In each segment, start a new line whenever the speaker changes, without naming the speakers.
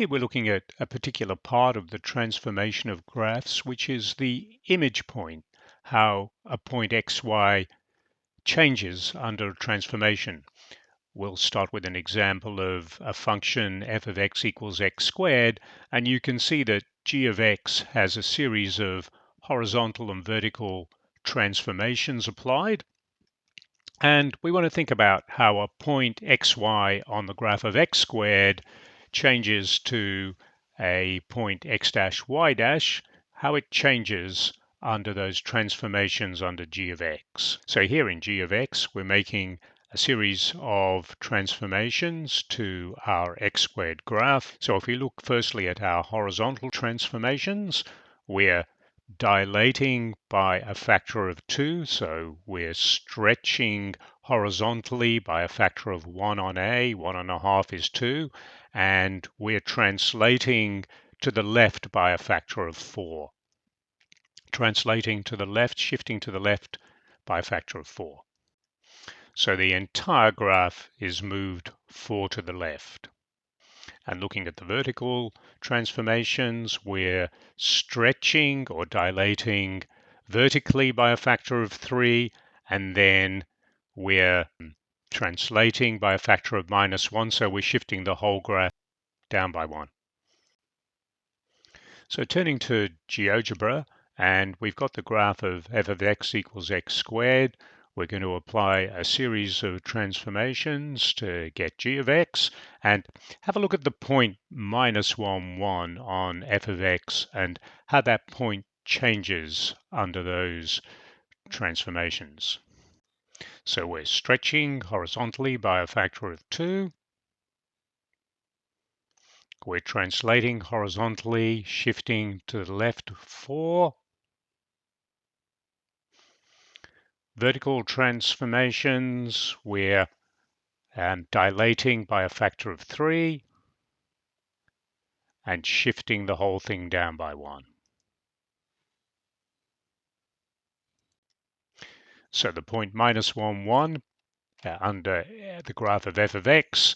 Here we're looking at a particular part of the transformation of graphs, which is the image point, how a point xy changes under a transformation. We'll start with an example of a function f of x equals x squared, and you can see that g of x has a series of horizontal and vertical transformations applied. And we want to think about how a point xy on the graph of x squared changes to a point x dash y dash, how it changes under those transformations under g of x. So here in g of x, we're making a series of transformations to our x squared graph. So if we look firstly at our horizontal transformations, we're dilating by a factor of 2, so we're stretching horizontally by a factor of 1 on a, 1.5 is 2, and we're translating to the left by a factor of 4. Translating to the left, shifting to the left by a factor of 4. So the entire graph is moved 4 to the left. And looking at the vertical transformations, we're stretching or dilating vertically by a factor of 3, and then we're translating by a factor of -1, so we're shifting the whole graph down by 1. So turning to GeoGebra, and we've got the graph of f of x equals x squared. We're going to apply a series of transformations to get g of x, and have a look at the point -1, 1 on f of x and how that point changes under those transformations. So we're stretching horizontally by a factor of 2. We're translating horizontally, shifting to the left 4. Vertical transformations, we're dilating by a factor of 3 and shifting the whole thing down by 1. So the point -1, 1 under the graph of f of x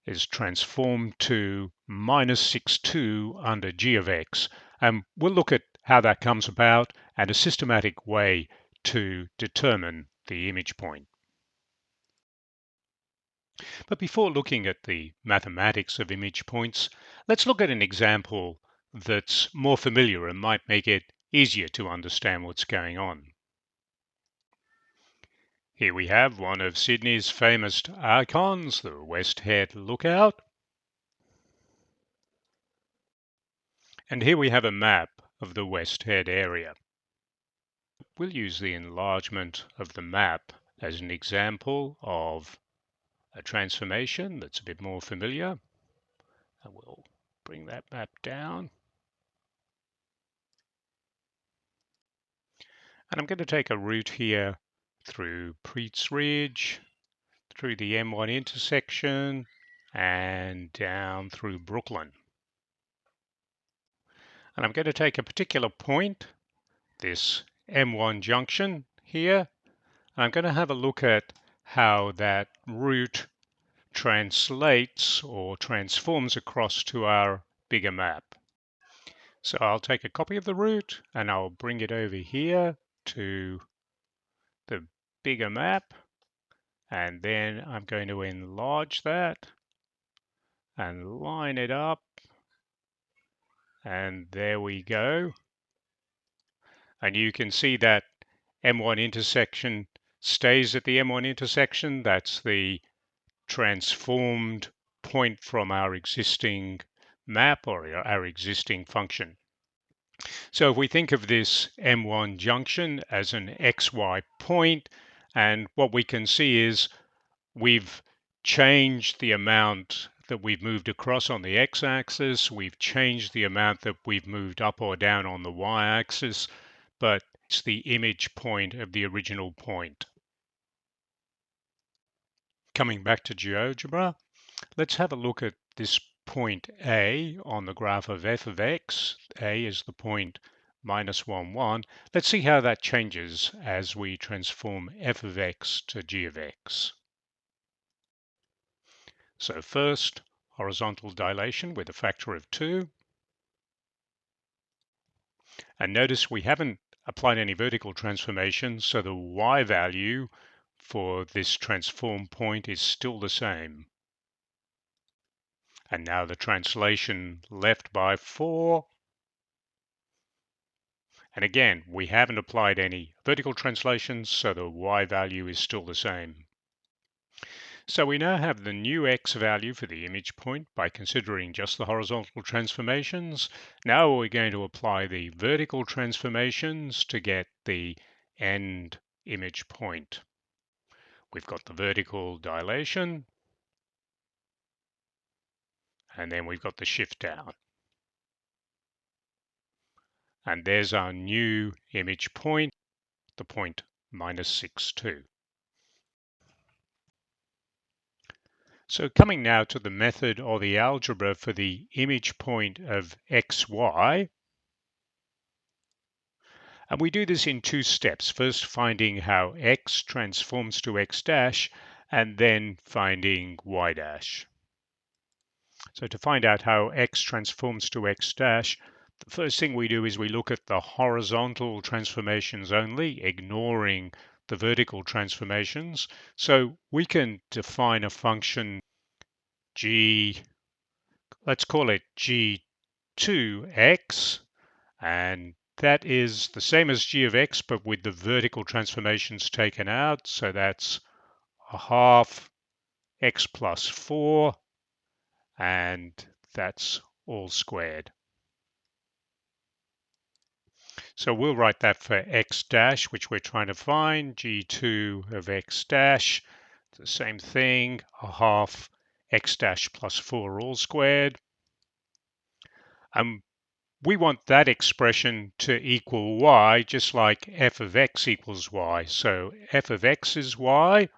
is transformed to -6, 2 under g of x. And we'll look at how that comes about and a systematic way to determine the image point. But before looking at the mathematics of image points, let's look at an example that's more familiar and might make it easier to understand what's going on. Here we have one of Sydney's famous icons, the West Head Lookout. And here we have a map of the West Head area. We'll use the enlargement of the map as an example of a transformation that's a bit more familiar. And we'll bring that map down. And I'm going to take a route here through Preetz Ridge, through the M1 intersection, and down through Brooklyn. And I'm going to take a particular point, this M1 junction here, and I'm going to have a look at how that route translates or transforms across to our bigger map. So I'll take a copy of the route and I'll bring it over here to the bigger map, and then I'm going to enlarge that and line it up, and there we go. And you can see that M1 intersection stays at the M1 intersection. That's the transformed point from our existing map or our existing function. So if we think of this M1 junction as an XY point, and what we can see is we've changed the amount that we've moved across on the x-axis, we've changed the amount that we've moved up or down on the y-axis, but it's the image point of the original point. Coming back to GeoGebra, let's have a look at this point A on the graph of f of x. A is the point -1, 1. Let's see how that changes as we transform f of x to g of x. So first, horizontal dilation with a factor of 2. And notice we haven't applied any vertical transformation, so the y value for this transform point is still the same. And now the translation left by 4. And again, we haven't applied any vertical translations, so the y value is still the same. So we now have the new x value for the image point by considering just the horizontal transformations. Now we're going to apply the vertical transformations to get the end image point. We've got the vertical dilation, and then we've got the shift down. And there's our new image point, the point -6, 2. So coming now to the method or the algebra for the image point of xy, and we do this in 2 steps. First, finding how x transforms to x dash, and then finding y dash. So to find out how x transforms to x dash, the first thing we do is we look at the horizontal transformations only, ignoring the vertical transformations. So we can define a function g, let's call it g2x, and that is the same as g of x, but with the vertical transformations taken out. So that's a half x plus 4, and that's all squared. So we'll write that for x dash, which we're trying to find, g2 of x dash. It's the same thing, a half x dash plus 4 all squared. We want that expression to equal y, just like f of x equals y. So f of x is y,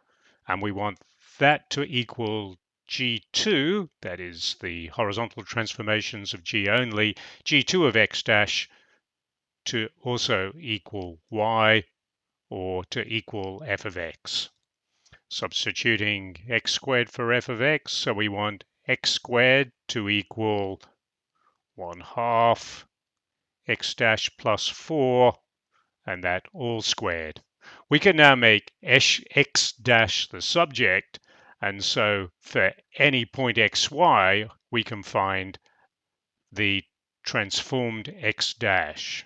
and we want that to equal g2, that is the horizontal transformations of g only, g2 of x dash to also equal y, or to equal f of x. Substituting x squared for f of x, so we want x squared to equal 1/2 x dash plus 4, and that all squared. We can now make x dash the subject, and so for any point xy, we can find the transformed x dash.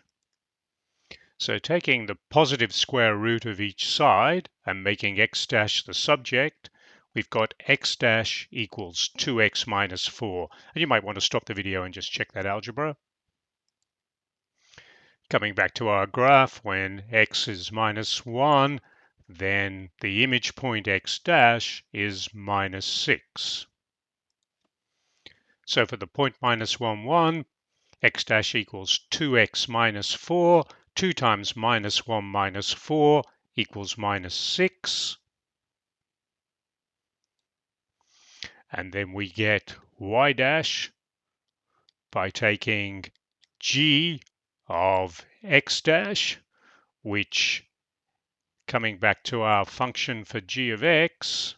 So taking the positive square root of each side and making x dash the subject, we've got x dash equals 2x minus 4. And you might want to stop the video and just check that algebra. Coming back to our graph, when x is -1, then the image point x dash is -6. So for the point -1, 1, x dash equals 2x minus 4. 2 times -1 minus 4 equals -6. And then we get y dash by taking g of x dash, which, coming back to our function for g of x,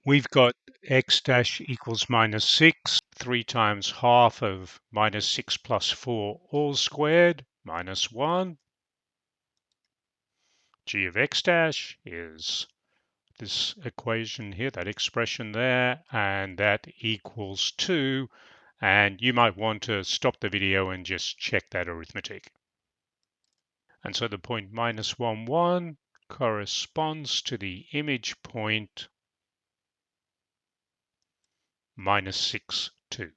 we've got x dash equals -6, 3 times half of -6 plus 4 all squared, -1. G of x dash is this equation here, that expression there, and that equals 2. And you might want to stop the video and just check that arithmetic. And so the point -1, 1 corresponds to the image point -6, 2.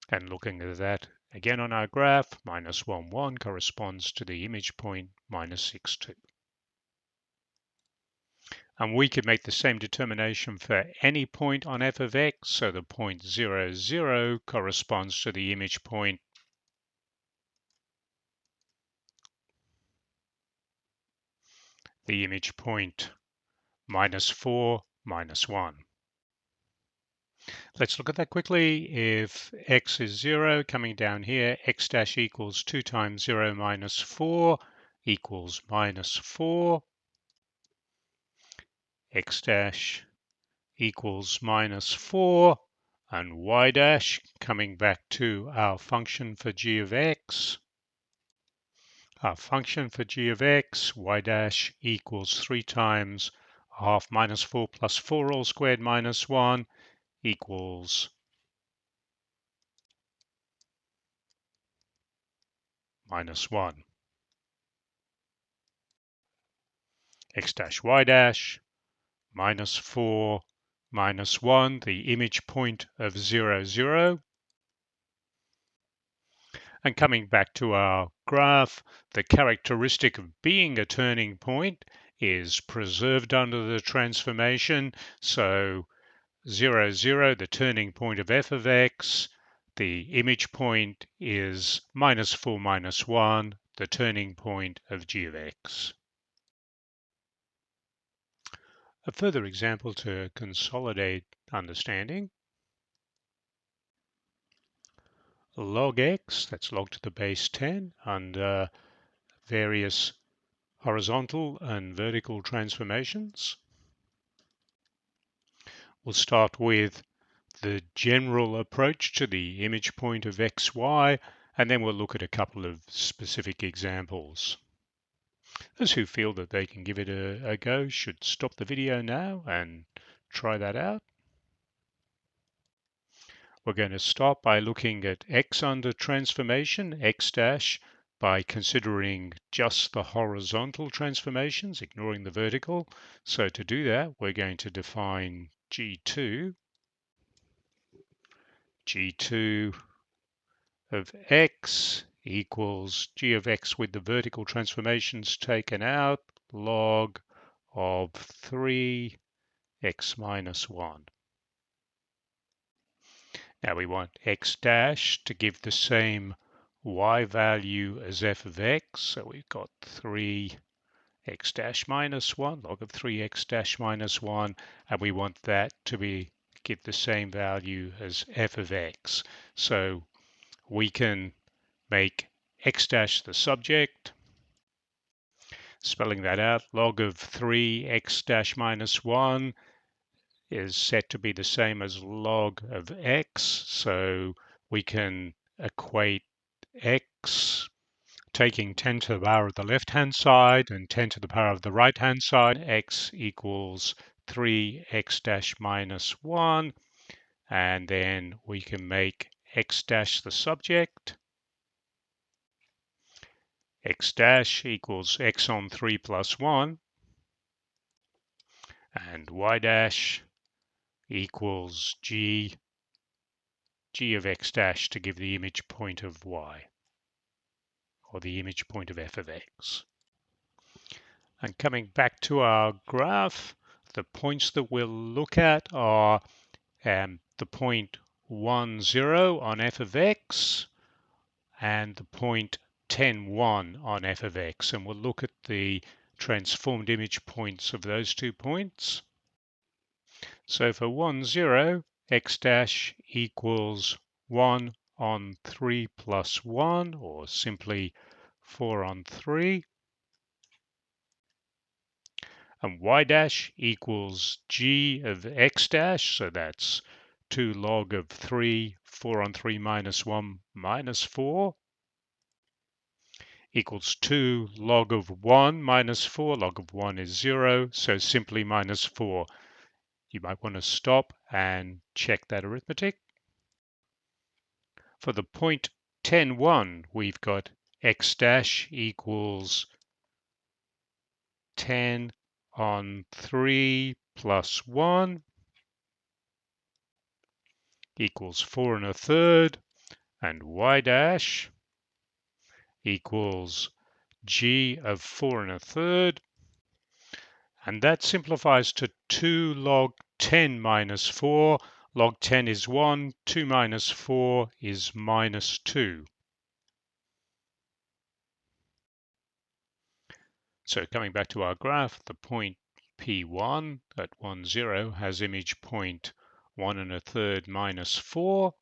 And looking at that again on our graph, -1, 1 corresponds to the image point -6, 2. And we could make the same determination for any point on f of x. So the point 0, 0 corresponds to the image point -4, -1. Let's look at that quickly. If x is 0, coming down here, x dash equals 2 times 0 minus 4 equals -4. X dash equals minus 4, and y dash, coming back to our function for g of x, our function for g of x, y dash equals 3 times a half minus 4 plus 4 all squared minus 1 equals minus 1. X dash y dash minus 4 minus 1, the image point of 0, 0. And coming back to our graph, the characteristic of being a turning point is preserved under the transformation. So 0, 0, the turning point of f of x, the image point is minus 4 minus 1, the turning point of g of x. A further example to consolidate understanding. Log x, that's log to the base 10, under various horizontal and vertical transformations. We'll start with the general approach to the image point of xy, and then we'll look at a couple of specific examples. Those who feel that they can give it a go should stop the video now and try that out. We're going to start by looking at x under transformation, x dash, by considering just the horizontal transformations, ignoring the vertical. So to do that, we're going to define G2 of x equals g of x with the vertical transformations taken out, log of 3 x minus 1. Now we want x dash to give the same y value as f of x, so we've got 3 x dash minus 1, log of 3x dash minus 1, and we want that to give the same value as f of x. So we can make x dash the subject, spelling that out, log of 3 x dash minus 1 is set to be the same as log of x, so we can equate x taking 10 to the power of the left-hand side and 10 to the power of the right-hand side. X equals 3x dash minus 1, and then we can make x dash the subject. X dash equals x on 3 plus 1, and y dash equals g of x dash to give the image point of y, or the image point of f of x. And coming back to our graph, the points that we'll look at are the point 1, 0 on f of x and the point 10, 1 on f of x. And we'll look at the transformed image points of those 2 points. So for 1, 0, x dash equals 1 on 3 plus 1, or simply 4 on 3. And y dash equals g of x dash, so that's 2 log of 3, 4 on 3 minus 1 minus 4, equals 2 log of 1 minus 4, log of 1 is 0, so simply minus 4. You might want to stop and check that arithmetic. For the point 10, 1, we've got x dash equals 10 on 3 plus 1 equals 4 1/3, and y dash equals g of 4 1/3, and that simplifies to 2 log 10 minus 4. Log 10 is 1, 2 minus 4 is minus 2. So coming back to our graph, the point P1 at 1, 0 has image point 1 1/3 minus 4,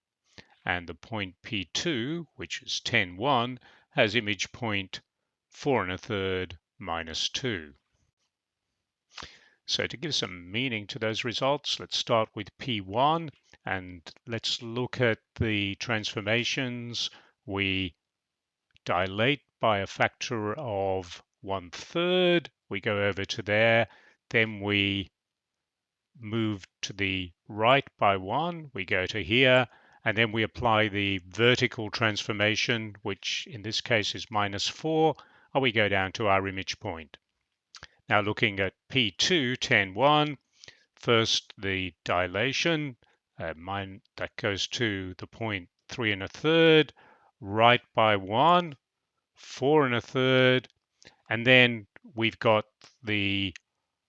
and the point P2, which is 10, 1, has image point 4 1/3 minus 2. So to give some meaning to those results, let's start with P1 and let's look at the transformations. We dilate by a factor of 1/3. We go over to there, then we move to the right by 1. We go to here, and then we apply the vertical transformation, which in this case is -4, and we go down to our image point. Now looking at P2, 10, 1, first the dilation, that goes to the point 3 1/3, right by 1, 4 1/3, and then we've got the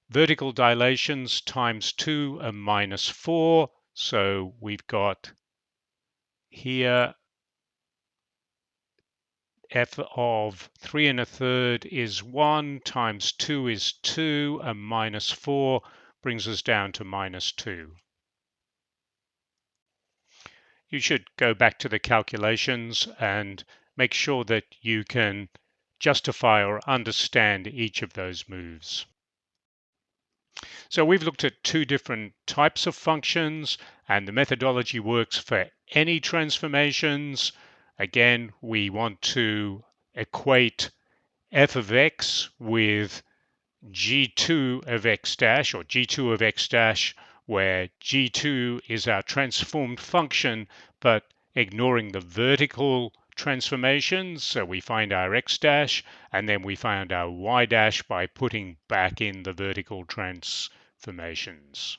vertical dilations times 2 and -4. So we've got here f of 3 1/3 is 1 times 2 is 2 and -4 brings us down to -2. You should go back to the calculations and make sure that you can justify or understand each of those moves. So we've looked at two different types of functions, and the methodology works for any transformations. Again, we want to equate f of x with g2 of x dash or g2 of x dash, where g2 is our transformed function, but ignoring the vertical transformations. So we find our x dash, and then we find our y dash by putting back in the vertical transformations.